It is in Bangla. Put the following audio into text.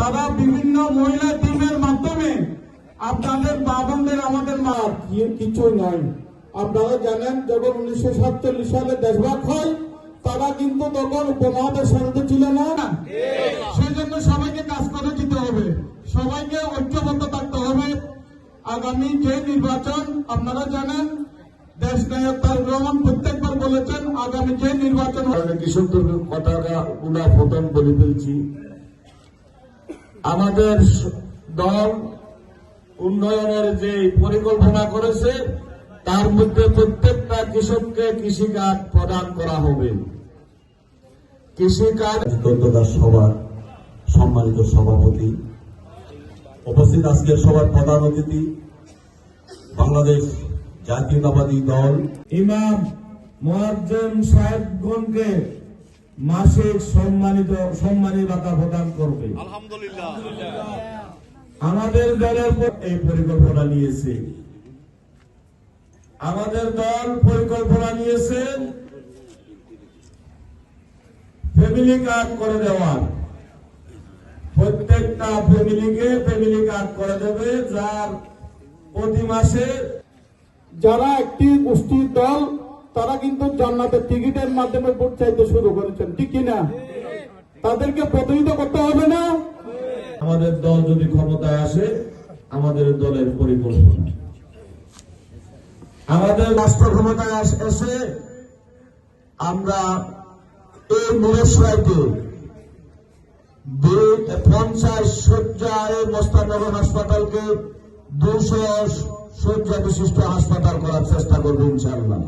তারা বিভিন্ন মহিলা টিমের মাধ্যমে আপনাদের বাবনদের আমাদের মা কিছুই নয়। আপনারা জানেন যখন 1947 সালে দেশভাগ হয় তারা কিন্তু তখন উপমহাদেশ সাথে ছিল না, সেই জন্য সবাইকে কাজ করে যেতে হবে, সবাইকে ঐক্যবদ্ধ থাকতে হবে। আগামী যে নির্বাচন আপনারা জানেন দেশ নায়ক তারেক রহমান প্রত্যেকবার বলেছেন আগামী যে নির্বাচন কৃষকদের পতাকা উড়া ফোটন বলে ফেলছি। আমাদের দল উন্নয়নের যে পরিকল্পনা করেছে তার মধ্যে প্রত্যেকটা কৃষককে কৃষিকাজ প্রদান করা হবে। কৃষিকাজ সভার সম্মানিত সভাপতি, উপস্থিত আজকের সভার প্রধান অতিথি, বাংলাদেশ জাতীয়তাবাদী দল ইমাম মুয়াজ্জিন সাহেবগণকে মাসিক সম্মানী ভাতা প্রদান করবে। আলহামদুলিল্লাহ। আমাদের দলের এই পরিকল্পনা নিয়েছে, আমাদের দল পরিকল্পনা নিয়েছে ফ্যামিলি কার্ড করে দেওয়ার। প্রত্যেকটা ফ্যামিলিকে ফ্যামিলি কার্ড করে দেবে, যার প্রতি মাসে যারা একটি গোষ্ঠীর দল তারা কিন্তু জান্নাতের টিকিটের মাধ্যমে ভোট চাইতে শুরু করেছেন, ঠিক কিনা? তাদেরকে প্রতিহিত করতে হবে না। আমাদের দল যদি ক্ষমতায় আসে, আমাদের দলের পরিকল্পনা, আমাদের রাষ্ট্র ক্ষমতায় এসে আমরা এই মুরেশরাইকে 50 শয্যার মোস্তানগর হাসপাতালকে 200 শয্যা বিশিষ্ট হাসপাতাল করার চেষ্টা করবো ইনশাআল্লাহ।